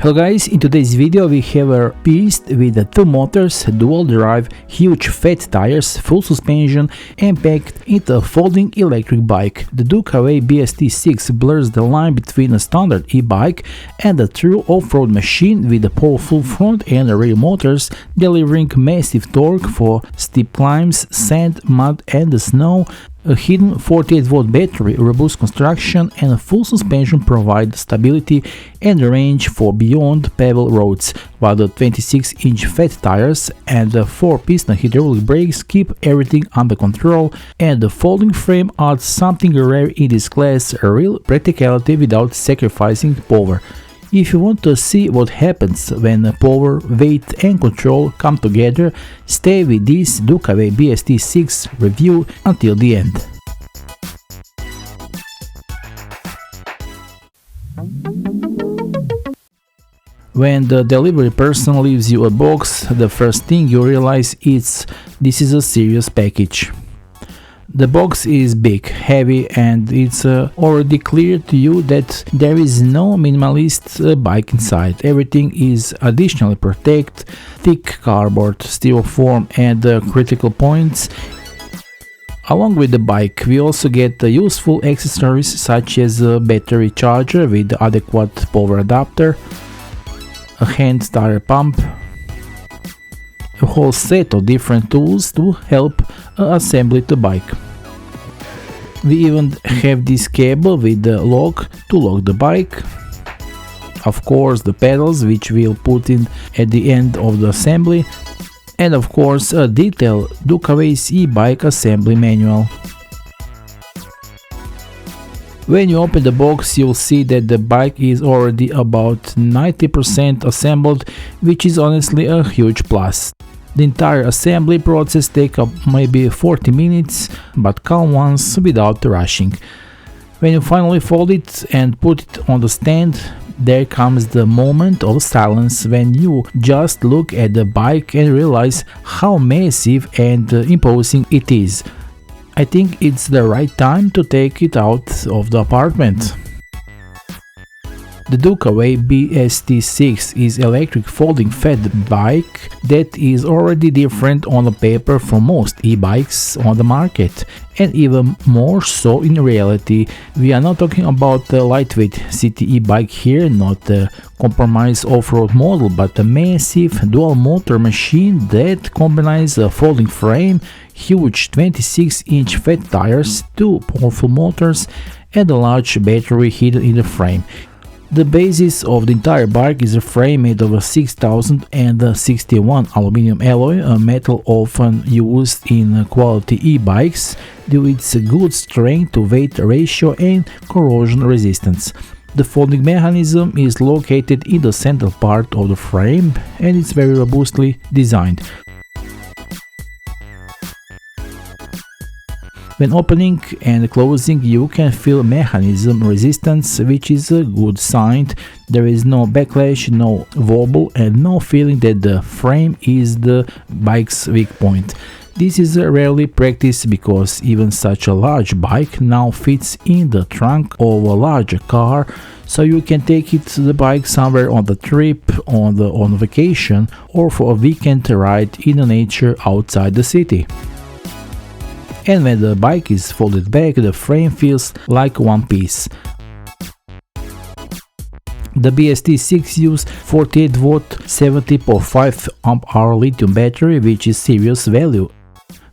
Hello guys, in today's video we have a beast with two motors, dual drive, huge fat tires, full suspension and packed into a folding electric bike. The Dukawey BST-6 blurs the line between a standard e-bike and a true off-road machine with powerful front and rear motors, delivering massive torque for steep climbs, sand, mud and snow. A hidden 48-volt battery, robust construction and full suspension provide stability and range for beyond pebble roads, while the 26-inch fat tires and the 4-piston hydraulic brakes keep everything under control, and the folding frame adds something rare in this class, a real practicality without sacrificing power. If you want to see what happens when power, weight and control come together, stay with this Dukawey BST-6 review until the end. When the delivery person leaves you a box, the first thing you realize is this is a serious package. The box is big, heavy, and it's already clear to you that there is no minimalist bike inside. Everything is additionally protected, thick cardboard, styrofoam and critical points. Along with the bike, we also get useful accessories such as a battery charger with adequate power adapter, a hand tire pump, a whole set of different tools to help assemble the bike. We even have this cable with the lock to lock the bike. Of course, the pedals which we'll put in at the end of the assembly, and of course a detailed Dukawey's e-bike assembly manual. When you open the box, you'll see that the bike is already about 90% assembled, which is honestly a huge plus. The entire assembly process takes up maybe 40 minutes, but calm ones without rushing. When you finally fold it and put it on the stand, there comes the moment of silence when you just look at the bike and realize how massive and imposing it is. I think it's the right time to take it out of the apartment. The Dukawey BST-6 is electric folding fat bike that is already different on the paper from most e-bikes on the market, and even more so in reality. We are not talking about a lightweight city e-bike here, not a compromised off-road model, but a massive dual motor machine that combines a folding frame, huge 26-inch fat tires, two powerful motors and a large battery hidden in the frame. The basis of the entire bike is a frame made of a 6061 aluminum alloy, a metal often used in quality e-bikes due to its good strength to weight ratio and corrosion resistance. The folding mechanism is located in the central part of the frame and it's very robustly designed. When opening and closing, you can feel mechanism resistance, which is a good sign. There is no backlash, no wobble and no feeling that the frame is the bike's weak point. This is rarely practiced because even such a large bike now fits in the trunk of a larger car, so you can take the bike somewhere on the trip, on vacation or for a weekend ride in the nature outside the city. And when the bike is folded back, the frame feels like one piece. The BST-6 uses 48-volt 70.5 amp-hour lithium battery, which is serious value.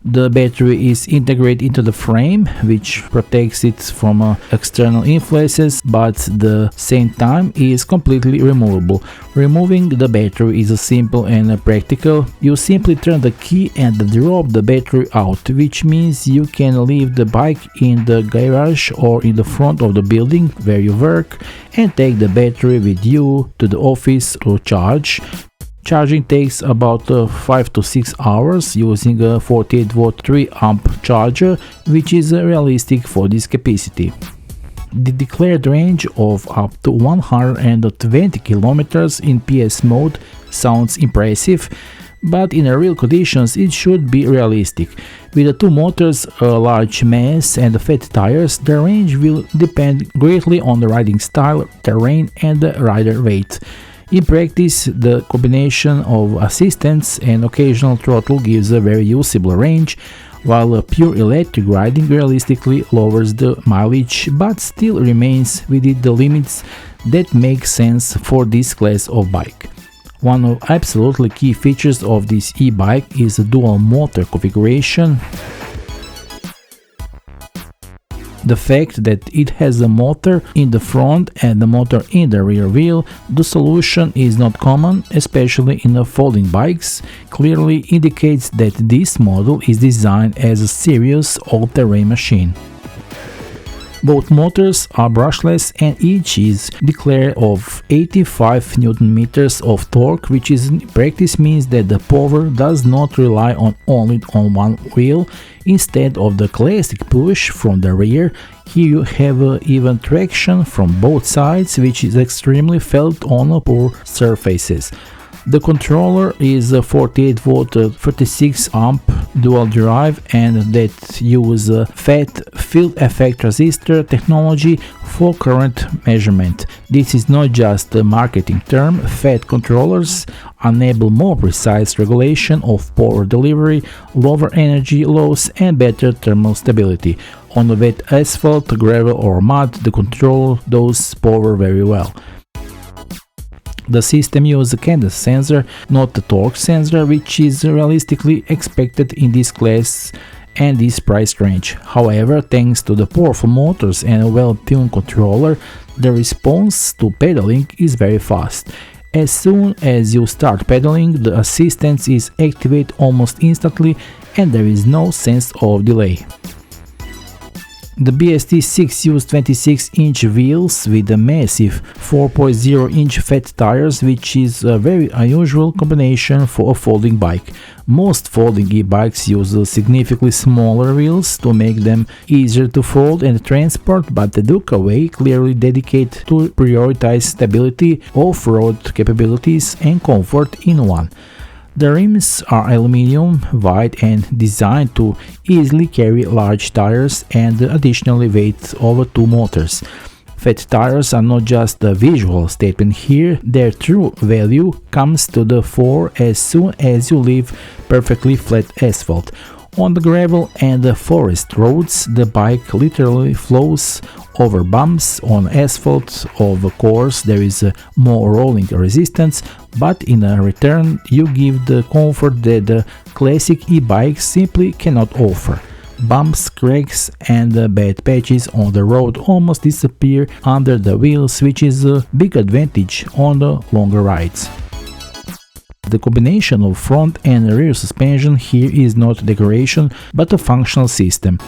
The battery is integrated into the frame, which protects it from external influences, but at the same time is completely removable. Removing the battery is simple and practical. You simply turn the key and drop the battery out, which means you can leave the bike in the garage or in the front of the building where you work and take the battery with you to the office to charge. Charging takes about 5 to 6 hours using a 48-volt 3-amp charger, which is realistic for this capacity. The declared range of up to 120 km in PS mode sounds impressive, but in real conditions it should be realistic. With the two motors, a large mass and fat tires, the range will depend greatly on the riding style, terrain and the rider weight. In practice, the combination of assistance and occasional throttle gives a very usable range, while a pure electric riding realistically lowers the mileage but still remains within the limits that make sense for this class of bike. One of absolutely key features of this e-bike is the dual motor configuration. The fact that it has a motor in the front and the motor in the rear wheel, the solution is not common, especially in folding bikes, clearly indicates that this model is designed as a serious all-terrain machine. Both motors are brushless and each is declared of 85 Nm of torque, which in practice means that the power does not rely only on one wheel. Instead of the classic push from the rear, here you have even traction from both sides, which is extremely felt on poor surfaces. The controller is a 48V 36A dual drive and that use FET field effect resistor technology for current measurement. This is not just a marketing term. FET controllers enable more precise regulation of power delivery, lower energy loss and better thermal stability. On a wet asphalt, gravel or mud, the controller does power very well. The system uses a cadence sensor, not a torque sensor, which is realistically expected in this class and this price range. However, thanks to the powerful motors and a well-tuned controller, the response to pedaling is very fast. As soon as you start pedaling, the assistance is activated almost instantly and there is no sense of delay. The BST-6 used 26-inch wheels with a massive 4.0-inch fat tires, which is a very unusual combination for a folding bike. Most folding e-bikes use significantly smaller wheels to make them easier to fold and transport, but the Dukawey clearly dedicated to prioritize stability, off-road capabilities and comfort in one. The rims are aluminum, wide and designed to easily carry large tires and additionally weigh over 2 motors. Fat tires are not just a visual statement here, their true value comes to the fore as soon as you leave perfectly flat asphalt. On the gravel and the forest roads, the bike literally flows over bumps. On asphalt, of course, there is more rolling resistance, but in return you give the comfort that the classic e-bikes simply cannot offer. Bumps, cracks and bad patches on the road almost disappear under the wheels, which is a big advantage on the longer rides. The combination of front and rear suspension here is not decoration, but a functional system.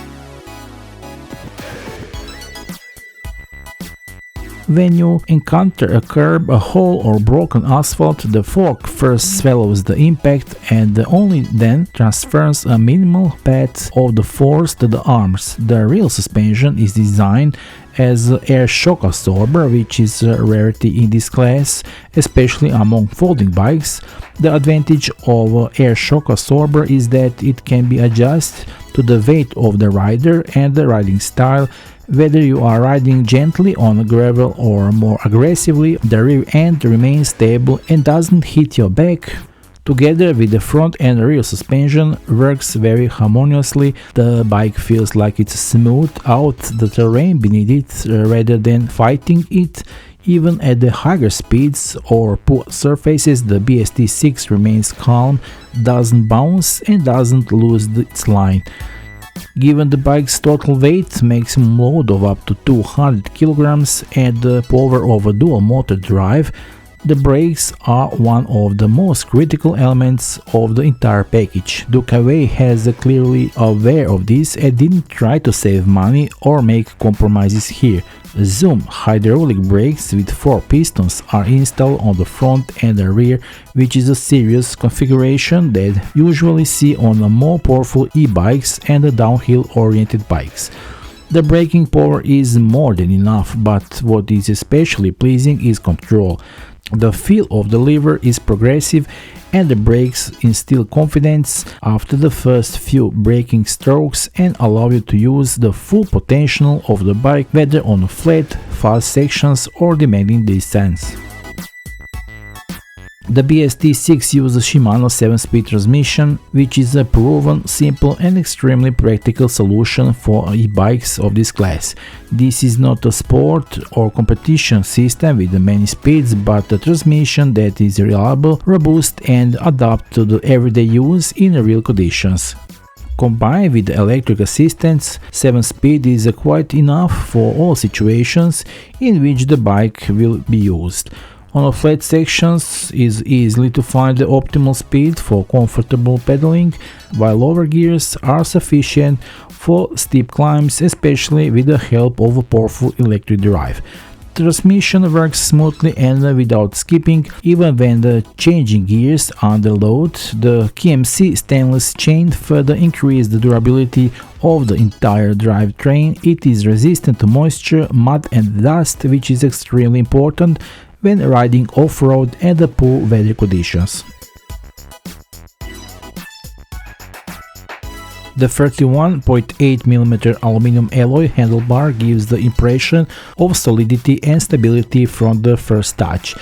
When you encounter a curb, a hole or broken asphalt, the fork first swallows the impact and only then transfers a minimal path of the force to the arms. The rear suspension is designed as air shock absorber, which is a rarity in this class, especially among folding bikes. The advantage of air shock absorber is that it can be adjusted to the weight of the rider and the riding style. Whether you are riding gently on gravel or more aggressively, the rear end remains stable and doesn't hit your back. Together with the front and rear suspension works very harmoniously. The bike feels like it's smooth out the terrain beneath it rather than fighting it. Even at the higher speeds or poor surfaces, the BST-6 remains calm, doesn't bounce and doesn't lose its line. Given the bike's total weight, maximum load of up to 200 kg and the power of a dual motor drive, the brakes are one of the most critical elements of the entire package. Dukawey has clearly aware of this and didn't try to save money or make compromises here. Zoom hydraulic brakes with 4 pistons are installed on the front and the rear, which is a serious configuration that you usually see on the more powerful e-bikes and the downhill-oriented bikes. The braking power is more than enough, but what is especially pleasing is control. The feel of the lever is progressive and the brakes instill confidence after the first few braking strokes and allow you to use the full potential of the bike, whether on flat, fast sections or demanding distance. The BST-6 uses Shimano 7-speed transmission, which is a proven, simple and extremely practical solution for e-bikes of this class. This is not a sport or competition system with many speeds, but a transmission that is reliable, robust and adapted to the everyday use in real conditions. Combined with electric assistance, 7-speed is quite enough for all situations in which the bike will be used. On flat sections it is easily to find the optimal speed for comfortable pedaling, while lower gears are sufficient for steep climbs, especially with the help of a powerful electric drive. The transmission works smoothly and without skipping, even when changing gears under load. The KMC stainless chain further increases the durability of the entire drivetrain. It is resistant to moisture, mud and dust, which is extremely important when riding off-road and poor weather conditions. The 31.8mm aluminum alloy handlebar gives the impression of solidity and stability from the first touch.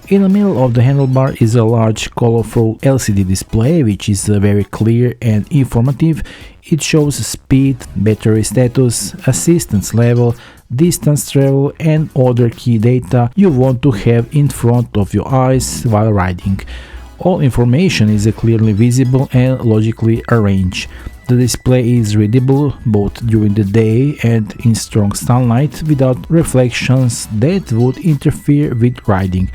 In the middle of the handlebar is a large colorful LCD display, which is very clear and informative. It shows speed, battery status, assistance level, distance travel and other key data you want to have in front of your eyes while riding. All information is clearly visible and logically arranged. The display is readable both during the day and in strong sunlight without reflections that would interfere with riding.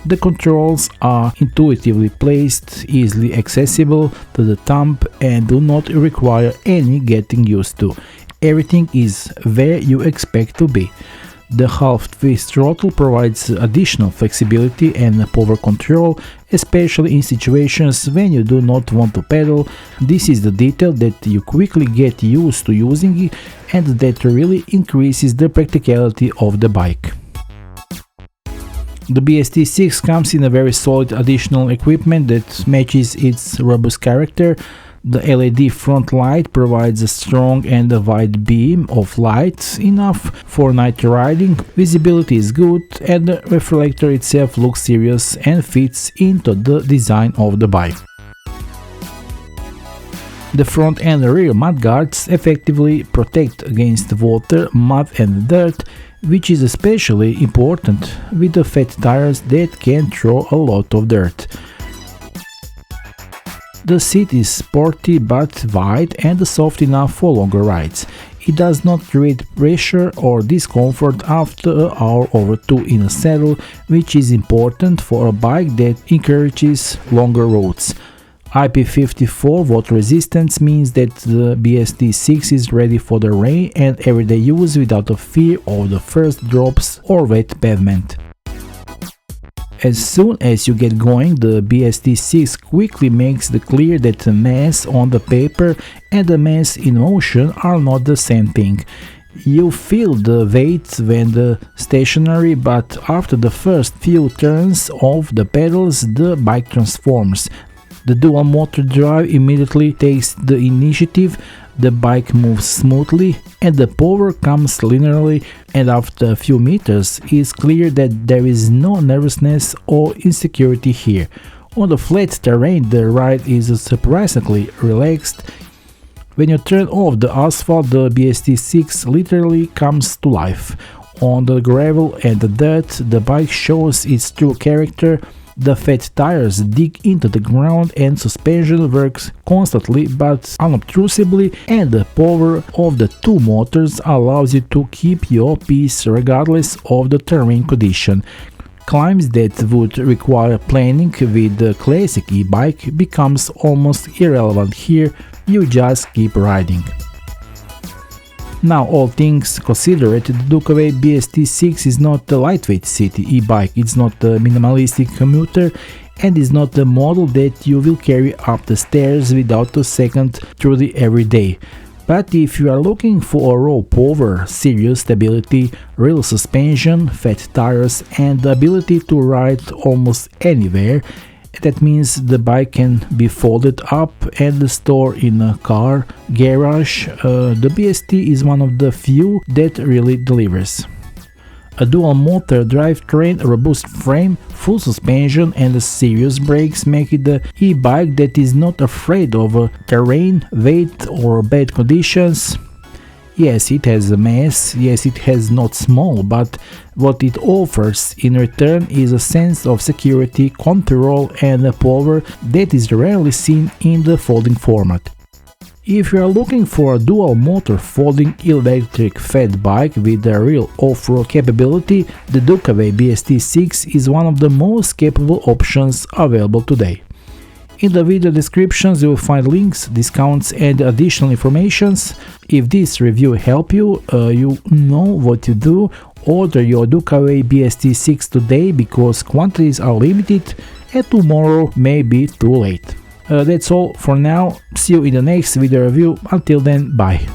The controls are intuitively placed, easily accessible to the thumb and do not require any getting used to. Everything is where you expect to be. The half-twist throttle provides additional flexibility and power control, especially in situations when you do not want to pedal. This is the detail that you quickly get used to using and that really increases the practicality of the bike. The BST-6 comes in a very solid additional equipment that matches its robust character. The LED front light provides a strong and a wide beam of light, enough for night riding. Visibility is good and the reflector itself looks serious and fits into the design of the bike. The front and rear mudguards effectively protect against water, mud and dirt, which is especially important with the fat tires that can throw a lot of dirt. The seat is sporty but wide and soft enough for longer rides. It does not create pressure or discomfort after an hour or two in a saddle, which is important for a bike that encourages longer routes. IP54 water resistance means that the BST-6 is ready for the rain and everyday use without a fear of the first drops or wet pavement. As soon as you get going, the BST-6 quickly makes it clear that the mass on the paper and the mass in motion are not the same thing. You feel the weight when stationary, but after the first few turns of the pedals, the bike transforms. The dual motor drive immediately takes the initiative, the bike moves smoothly and the power comes linearly, and after a few meters it's clear that there is no nervousness or insecurity here. On the flat terrain the ride is surprisingly relaxed. When you turn off the asphalt, the BST-6 literally comes to life. On the gravel and the dirt, the bike shows its true character. The fat tires dig into the ground and suspension works constantly but unobtrusively, and the power of the two motors allows you to keep your pace regardless of the terrain condition. Climbs that would require planning with the classic e-bike becomes almost irrelevant here, you just keep riding. Now, all things considered, the Dukawey BST-6 is not a lightweight city e-bike, it's not a minimalistic commuter, and is not a model that you will carry up the stairs without a second through the everyday. But if you are looking for a raw power, serious stability, real suspension, fat tires and the ability to ride almost anywhere, that means the bike can be folded up and stored in a car garage. The BST is one of the few that really delivers. A dual motor drivetrain, a robust frame, full suspension and serious brakes make it the e-bike that is not afraid of terrain, weight or bad conditions. Yes, it has a mass, yes, it has not small, but what it offers in return is a sense of security, control and power that is rarely seen in the folding format. If you are looking for a dual motor folding electric fat bike with a real off-road capability, the Dukawey BST-6 is one of the most capable options available today. In the video descriptions you will find links, discounts and additional informations. If this review helped you, you know what to do. Order your Dukawey BST-6 today because quantities are limited and tomorrow may be too late. That's all for now. See you in the next video review. Until then, bye.